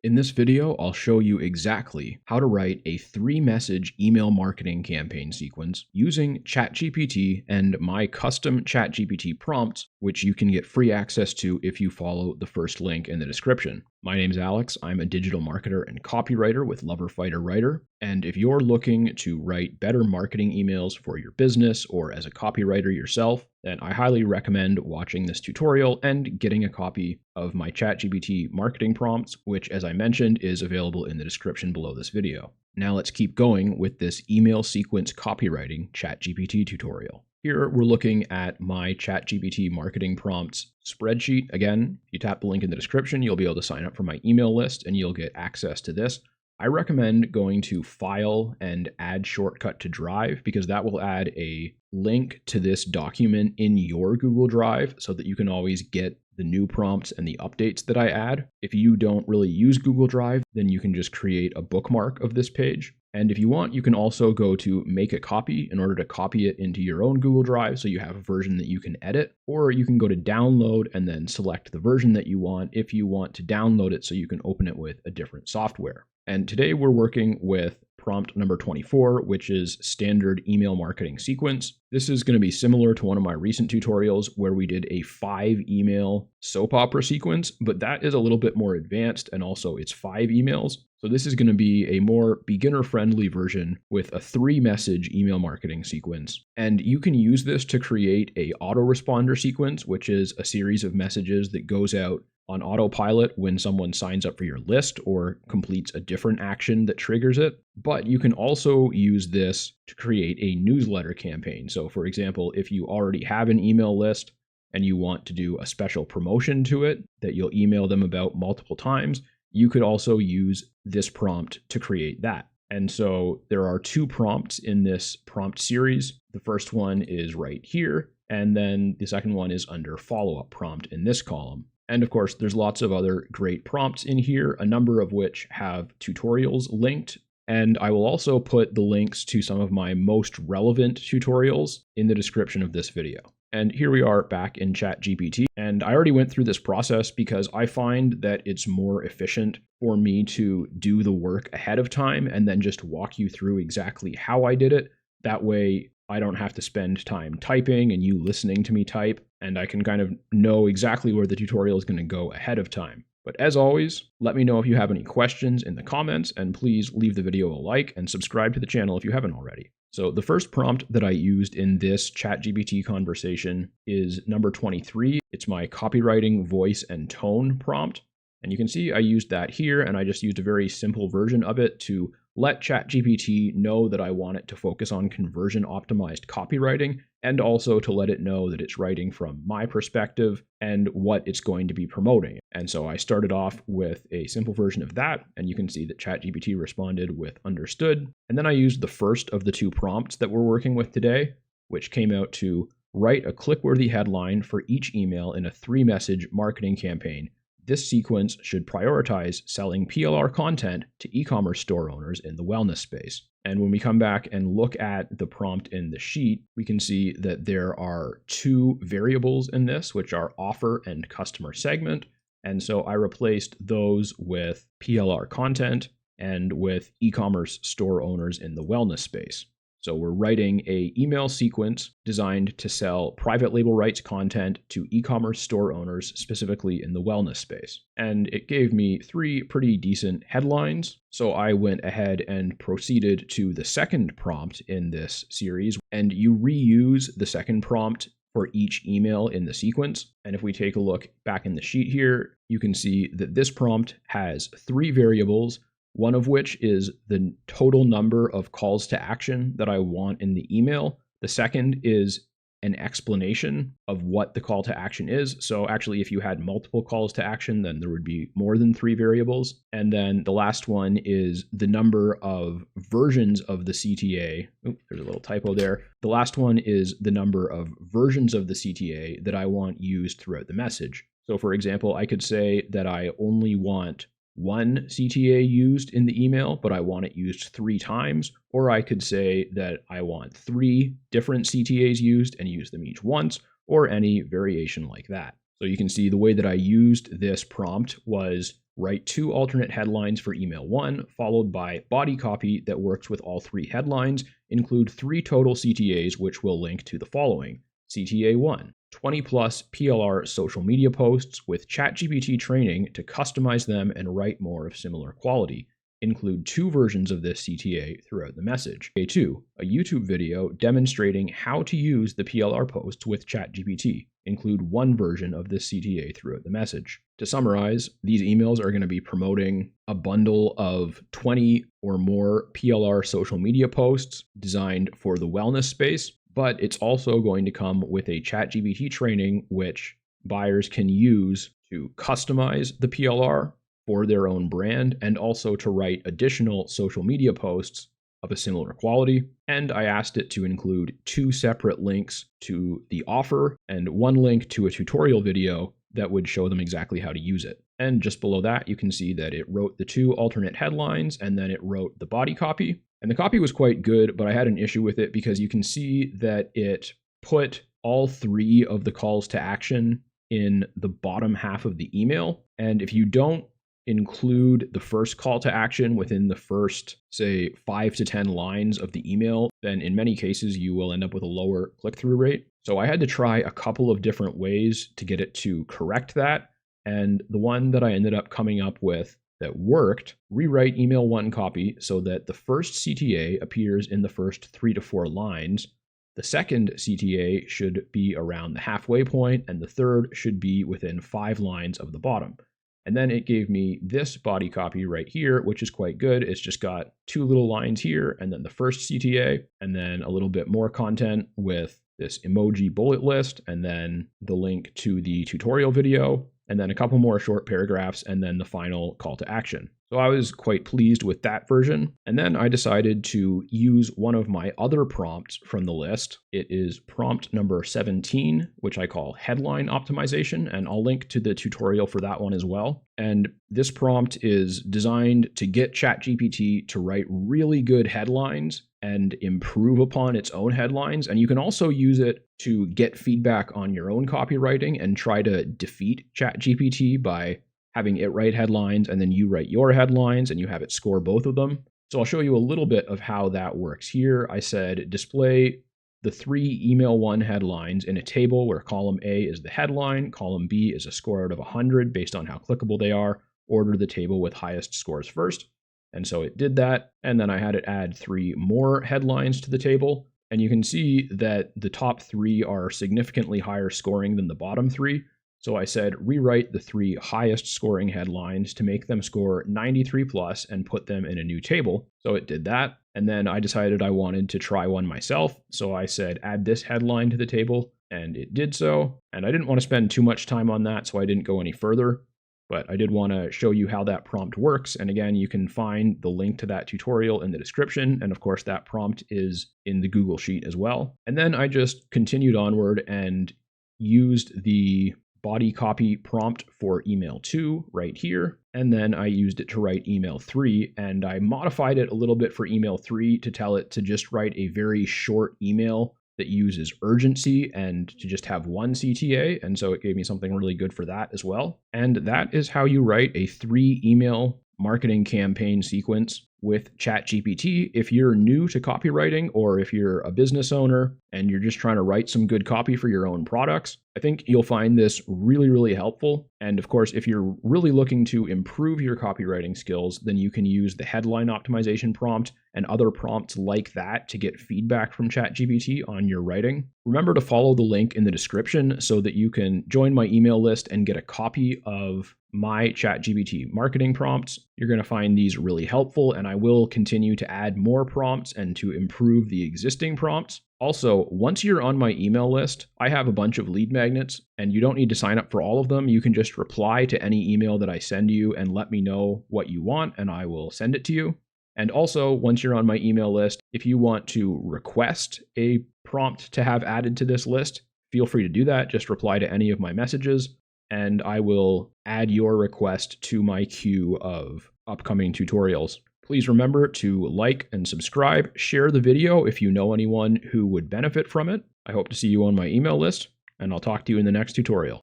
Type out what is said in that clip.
In this video, I'll show you exactly how to write a 3-message email marketing campaign sequence using ChatGPT and my custom ChatGPT prompts, which you can get free access to if you follow the first link in the description. My name's Alex. I'm a digital marketer and copywriter with Lover Fighter Writer. And if you're looking to write better marketing emails for your business or as a copywriter yourself, then I highly recommend watching this tutorial and getting a copy of my ChatGPT marketing prompts, which, as I mentioned, is available in the description below this video. Now let's keep going with this email sequence copywriting ChatGPT tutorial. Here we're looking at my ChatGPT marketing prompts spreadsheet. Again, if you tap the link in the description, you'll be able to sign up for my email list and you'll get access to this. I recommend going to File and Add Shortcut to Drive because that will add a link to this document in your Google Drive so that you can always get the new prompts and the updates that I add. If you don't really use Google Drive, then you can just create a bookmark of this page. And if you want, you can also go to Make a Copy in order to copy it into your own Google Drive so you have a version that you can edit, or you can go to Download and then select the version that you want if you want to download it so you can open it with a different software. And today we're working with prompt number 24, which is standard email marketing sequence. This is going to be similar to one of my recent tutorials where we did a 5-email soap opera sequence, but that is a little bit more advanced and also it's 5 emails. So this is going to be a more beginner-friendly version with a 3-message email marketing sequence. And you can use this to create a autoresponder sequence, which is a series of messages that goes out on autopilot when someone signs up for your list or completes a different action that triggers it. But you can also use this to create a newsletter campaign. So for example, if you already have an email list and you want to do a special promotion to it that you'll email them about multiple times, you could also use this prompt to create that. And so there are 2 prompts in this prompt series. The first one is right here, and then the second one is under follow-up prompt in this column. And of course, there's lots of other great prompts in here, a number of which have tutorials linked. And I will also put the links to some of my most relevant tutorials in the description of this video. And here we are back in ChatGPT. And I already went through this process because I find that it's more efficient for me to do the work ahead of time and then just walk you through exactly how I did it. That way, I don't have to spend time typing and you listening to me type, and I can kind of know exactly where the tutorial is going to go ahead of time. But as always, let me know if you have any questions in the comments, and please leave the video a like and subscribe to the channel if you haven't already. So the first prompt that I used in this ChatGPT conversation is number 23. It's my copywriting voice and tone prompt. And you can see I used that here, and I just used a very simple version of it to let ChatGPT know that I want it to focus on conversion optimized copywriting, and also to let it know that it's writing from my perspective and what it's going to be promoting. And so I started off with a simple version of that, and you can see that ChatGPT responded with understood. And then I used the first of the 2 prompts that we're working with today, which came out to write a click-worthy headline for each email in a 3-message marketing campaign. This sequence should prioritize selling PLR content to e-commerce store owners in the wellness space. And when we come back and look at the prompt in the sheet, we can see that there are 2 variables in this, which are offer and customer segment. And so I replaced those with PLR content and with e-commerce store owners in the wellness space. So we're writing an email sequence designed to sell private label rights content to e-commerce store owners, specifically in the wellness space. And it gave me 3 pretty decent headlines. So I went ahead and proceeded to the second prompt in this series. And you reuse the second prompt for each email in the sequence. And if we take a look back in the sheet here, you can see that this prompt has 3 variables, one of which is the total number of calls to action that I want in the email. The second is an explanation of what the call to action is. So actually, if you had multiple calls to action, then there would be more than 3 variables. And then the last one is the number of versions of the CTA. Oops, there's a little typo there. The last one is the number of versions of the CTA that I want used throughout the message. So for example, I could say that I only want 1 CTA used in the email, but I want it used 3 times. Or I could say that I want 3 different CTAs used and use them each once, or any variation like that. So you can see the way that I used this prompt was write 2 alternate headlines for email 1, followed by body copy that works with all 3 headlines, include 3 total CTAs, which will link to the following. CTA 1, 20 plus PLR social media posts with ChatGPT training to customize them and write more of similar quality. Include 2 versions of this CTA throughout the message. A2, a YouTube video demonstrating how to use the PLR posts with ChatGPT. Include 1 version of this CTA throughout the message. To summarize, these emails are going to be promoting a bundle of 20 or more PLR social media posts designed for the wellness space, but it's also going to come with a ChatGPT training which buyers can use to customize the PLR for their own brand and also to write additional social media posts of a similar quality. And I asked it to include 2 separate links to the offer and 1 link to a tutorial video that would show them exactly how to use it. And just below that, you can see that it wrote the 2 alternate headlines and then it wrote the body copy. And the copy was quite good, but I had an issue with it because you can see that it put all 3 of the calls to action in the bottom half of the email. And if you don't include the first call to action within the first, say, 5 to 10 lines of the email, then in many cases you will end up with a lower click-through rate. So I had to try a couple of different ways to get it to correct that. And the one that I ended up coming up with that worked, rewrite email 1 copy so that the first CTA appears in the first 3 to 4 lines. The second CTA should be around the halfway point, and the third should be within 5 lines of the bottom. And then it gave me this body copy right here, which is quite good. It's just got 2 little lines here, and then the first CTA, and then a little bit more content with this emoji bullet list, and then the link to the tutorial video, and then a couple more short paragraphs, and then the final call to action. So I was quite pleased with that version. And then I decided to use one of my other prompts from the list. It is prompt number 17, which I call headline optimization, and I'll link to the tutorial for that one as well. And this prompt is designed to get ChatGPT to write really good headlines and improve upon its own headlines. And you can also use it to get feedback on your own copywriting and try to defeat ChatGPT by having it write headlines and then you write your headlines and you have it score both of them. So I'll show you a little bit of how that works here. I said display the 3 email 1 headlines in a table where column A is the headline, column B is a score out of 100 based on how clickable they are. Order the table with highest scores first. And so it did that. And then I had it add 3 more headlines to the table. And you can see that the top 3 are significantly higher scoring than the bottom 3. So I said, rewrite the 3 highest scoring headlines to make them score 93 plus and put them in a new table. So it did that. And then I decided I wanted to try one myself. So I said, add this headline to the table, and it did so. And I didn't want to spend too much time on that, so I didn't go any further. But I did want to show you how that prompt works. And again, you can find the link to that tutorial in the description. And of course, that prompt is in the Google Sheet as well. And then I just continued onward and used the body copy prompt for email 2 right here. And then I used it to write email 3, and I modified it a little bit for email 3 to tell it to just write a very short email that uses urgency and to just have 1 CTA. And so it gave me something really good for that as well. And that is how you write a 3 email marketing campaign sequence with ChatGPT. If you're new to copywriting, or if you're a business owner and you're just trying to write some good copy for your own products, I think you'll find this really, really helpful. And of course, if you're really looking to improve your copywriting skills, then you can use the headline optimization prompt and other prompts like that to get feedback from ChatGPT on your writing. Remember to follow the link in the description so that you can join my email list and get a copy of my ChatGPT marketing prompts. You're going to find these really helpful, and I will continue to add more prompts and to improve the existing prompts. Also, once you're on my email list, I have a bunch of lead magnets, and you don't need to sign up for all of them. You can just reply to any email that I send you and let me know what you want, and I will send it to you. And also, once you're on my email list, if you want to request a prompt to have added to this list, feel free to do that. Just reply to any of my messages, and I will add your request to my queue of upcoming tutorials. Please remember to like and subscribe, share the video if you know anyone who would benefit from it. I hope to see you on my email list, and I'll talk to you in the next tutorial.